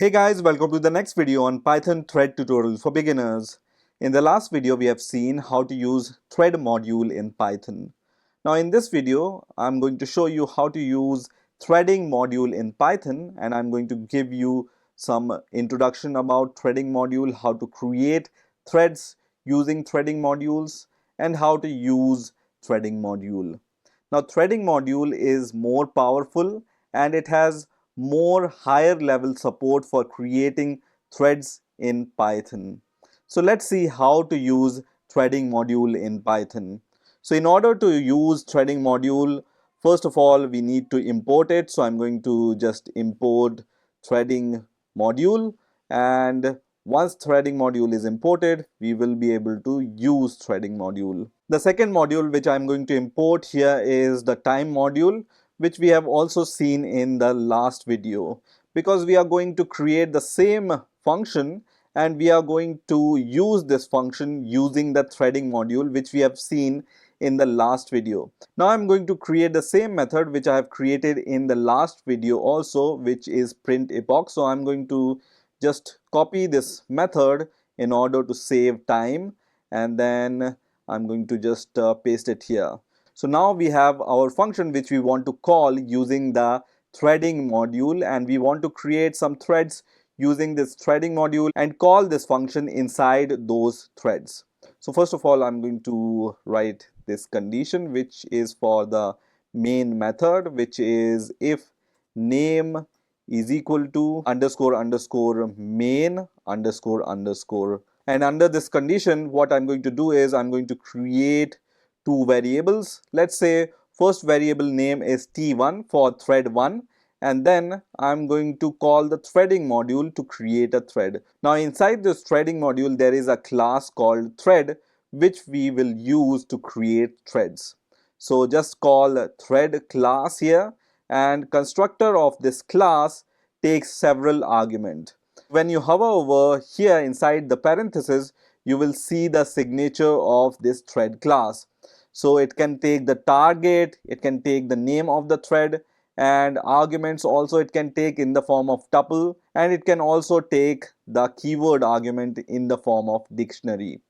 Hey guys, welcome to the next video on Python thread tutorial for beginners. In the last video, we have seen how to use thread module in Python. Now in this video, I'm going to show you how to use threading module in Python, and I'm going to give you some introduction about threading module, how to create threads using threading modules, and how to use threading module. Now threading module is more powerful and it has more higher level support for creating threads in Python. So let's see how to use threading module in Python. So in order to use threading module, first of all we need to import it. So I'm going to just import threading module, and once threading module is imported, we will be able to use threading module. The second module which I'm going to import here is the time module, which we have also seen in the last video, because we are going to create the same function and we are going to use this function using the threading module which we have seen in the last video. Now I'm going to create the same method which I have created in the last video also, which is print epoch. So I'm going to just copy this method in order to save time, and then I'm going to just paste it here. So now we have our function which we want to call using the threading module, and we want to create some threads using this threading module and call this function inside those threads. So first of all, I'm going to write this condition which is for the main method, which is if name is equal to underscore underscore main underscore underscore. And under this condition, what I'm going to do is I'm going to create two variables. Let's say first variable name is t1 for thread 1, and then I'm going to call the threading module to create a thread. Now inside this threading module there is a class called thread which we will use to create threads. So just call thread class here, and constructor of this class takes several arguments. When you hover over here inside the parenthesis, you will see the signature of this thread class. So it can take the target, it can take the name of the thread, and arguments also it can take in the form of tuple, and it can also take the keyword argument in the form of dictionary.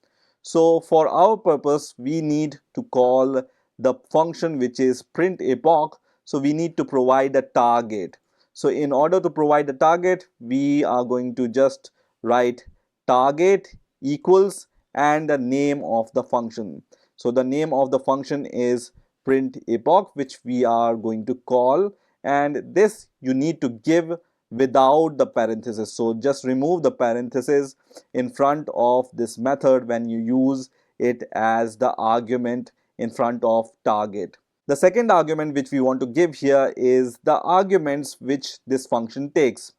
So for our purpose, we need to call the function which is print epoch. So we need to provide a target. So in order to provide the target, we are going to just write target equals and the name of the function. So the name of the function is print epoch, which we are going to call, and this you need to give without the parenthesis. So just remove the parenthesis in front of this method when you use it as the argument in front of target. The second argument which we want to give here is the arguments which this function takes.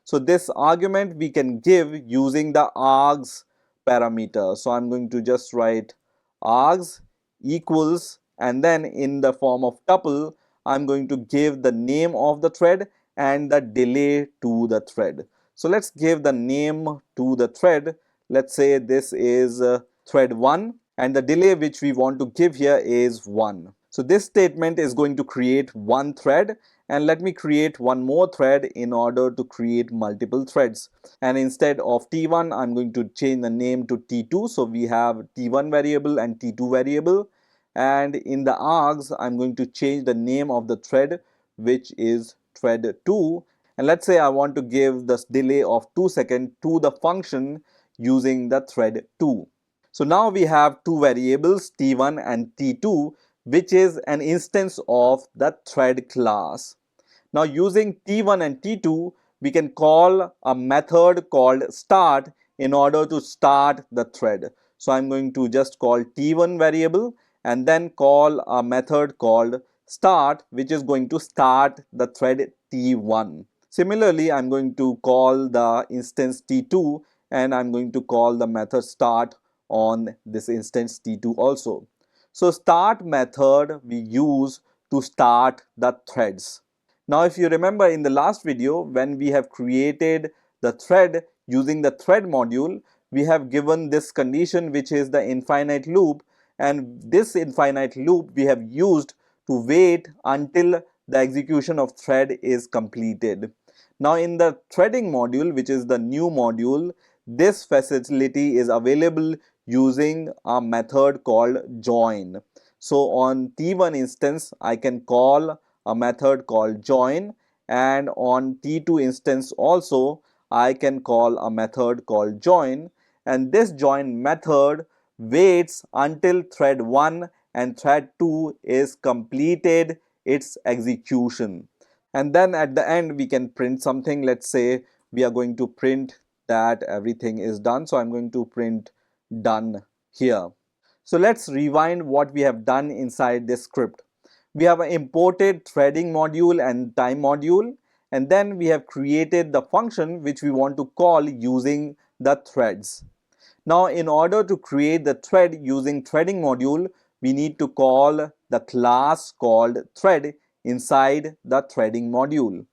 So this argument we can give using the args parameter. So I'm going to just write args equals, and then in the form of tuple I'm going to give the name of the thread and the delay to the thread. So let's give the name to the thread. Let's say this is thread 1, and the delay which we want to give here is 1. So this statement is going to create one thread, and let me create one more thread in order to create multiple threads. And instead of t1, I'm going to change the name to t2. So we have t1 variable and t2 variable, and in the args I'm going to change the name of the thread which is thread 2, and let's say I want to give this delay of 2 seconds to the function using the thread 2. So now we have two variables t1 and t2, which is an instance of the thread class. Now using t1 and t2, we can call a method called start in order to start the thread. So I'm going to just call t1 variable and then call a method called start, which is going to start the thread t1. Similarly, I'm going to call the instance t2, and I'm going to call the method start on this instance t2 also. So start method we use to start the threads. Now if you remember in the last video, when we have created the thread using the thread module, we have given this condition which is the infinite loop, and this infinite loop we have used to wait until the execution of thread is completed. Now in the threading module, which is the new module, this facility is available using a method called join. So on T1 instance, I can call a method called join, and on T2 instance also I can call a method called join, and this join method waits until thread 1 and thread 2 is completed its execution. And then at the end we can print something. Let's say we are going to print that everything is done. So I'm going to print done here. So let's rewind what we have done inside this script. We have imported threading module and time module, and then we have created the function which we want to call using the threads. Now in order to create the thread using threading module, we need to call the class called thread inside the threading module.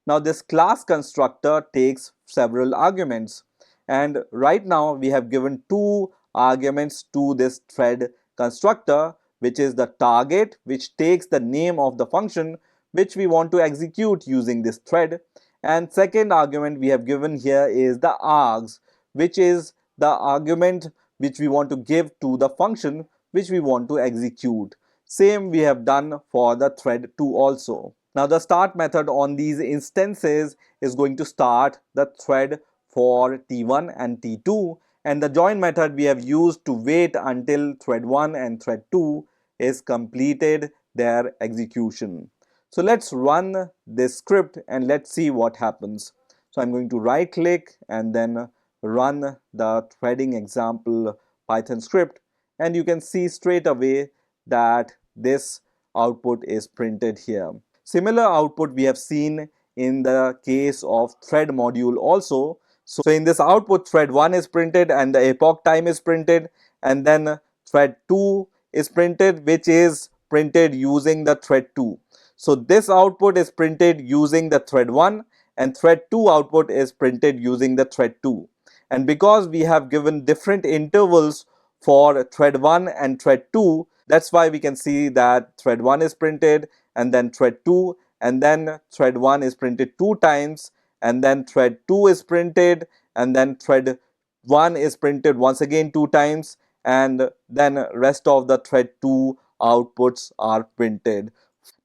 Now this class constructor takes several arguments, and right now we have given two arguments to this thread constructor, which is the target, which takes the name of the function which we want to execute using this thread, and second argument we have given here is the args, which is the argument which we want to give to the function which we want to execute. Same we have done for the thread 2 also. Now the start method on these instances is going to start the thread for T1 and T2, and the join method we have used to wait until thread 1 and thread 2 is completed their execution. So let's run this script and let's see what happens. So I'm going to right click and then run the threading example Python script, and you can see straight away that this output is printed here. Similar output we have seen in the case of thread module also. So in this output, thread 1 is printed and the epoch time is printed, and then thread 2 is printed, which is printed using the thread 2. So this output is printed using the thread 1, and thread 2 output is printed using the thread 2. And because we have given different intervals for thread 1 and thread 2, that's why we can see that thread 1 is printed and then thread 2, and then thread 1 is printed 2 times, and then thread 2 is printed, and then thread 1 is printed once again 2 times, and then rest of the thread 2 outputs are printed.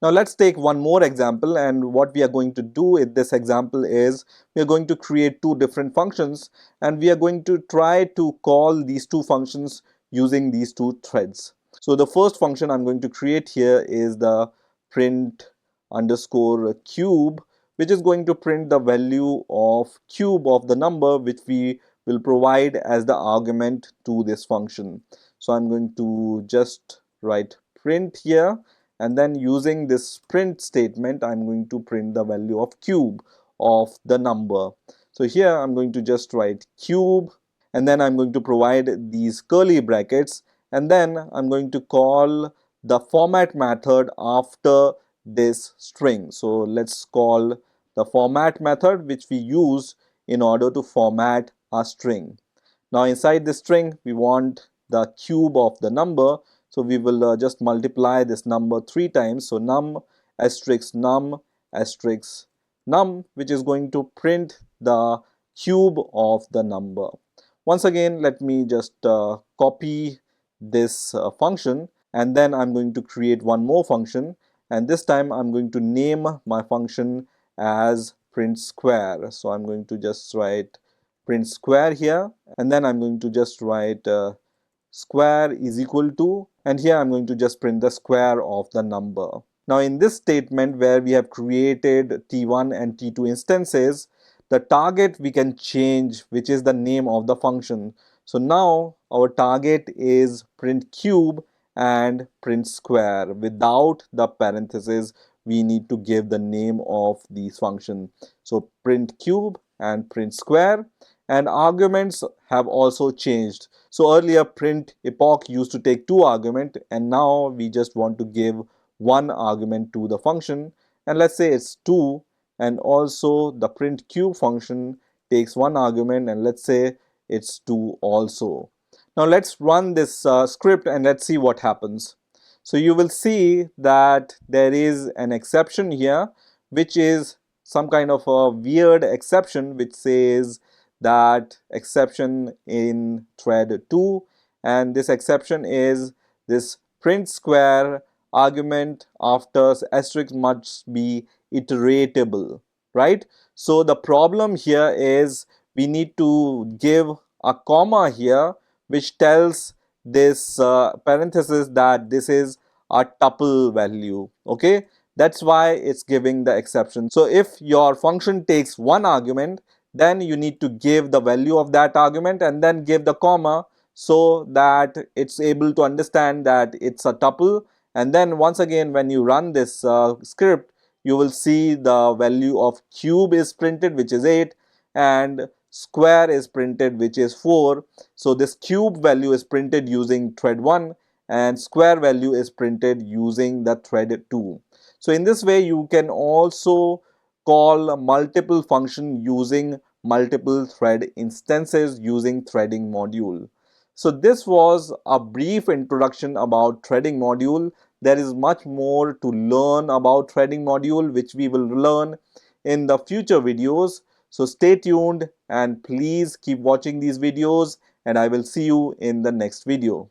Now let's take one more example, and what we are going to do in this example is we are going to create two different functions, and we are going to try to call these two functions using these two threads. So the first function I'm going to create here is the print underscore cube, which is going to print the value of cube of the number which we will provide as the argument to this function. So I'm going to just write print here, and then using this print statement I'm going to print the value of cube of the number. So here I'm going to just write cube, and then I'm going to provide these curly brackets, and then I'm going to call the format method after this string. So let's call the format method which we use in order to format a string. Now inside this string we want the cube of the number, so we will just multiply this number 3 times. So num asterisk num asterisk num, which is going to print the cube of the number. Once again, let me just copy this function, and then I'm going to create one more function, and this time I'm going to name my function as print square. So I'm going to just write print square here, and then I'm going to just write square is equal to, and here I'm going to just print the square of the number. Now in this statement where we have created T1 and T2 instances, the target we can change, which is the name of the function. So now our target is print cube and print square. Without the parentheses, we need to give the name of these function. So print cube and print square, and arguments have also changed. So earlier print epoch used to take 2 arguments, and now we just want to give 1 argument to the function, and let's say it's 2. And also the print cube function takes 1 argument, and let's say it's 2 also. Now let's run this script and let's see what happens. So you will see that there is an exception here which is some kind of a weird exception which says that exception in thread 2, and this exception is this print square argument after asterisk must be iteratable, right? So the problem here is we need to give a comma here which tells this parenthesis that this is a tuple value. Okay, that's why it's giving the exception. So if your function takes one argument, then you need to give the value of that argument and then give the comma so that it's able to understand that it's a tuple. And then once again, when you run this script, you will see the value of cube is printed, which is 8, and square is printed, which is 4. So this cube value is printed using thread 1 and square value is printed using the thread 2. So in this way, you can also call multiple function using multiple thread instances using threading module. So this was a brief introduction about threading module. There is much more to learn about threading module, which we will learn in the future videos. So stay tuned and please keep watching these videos, and I will see you in the next video.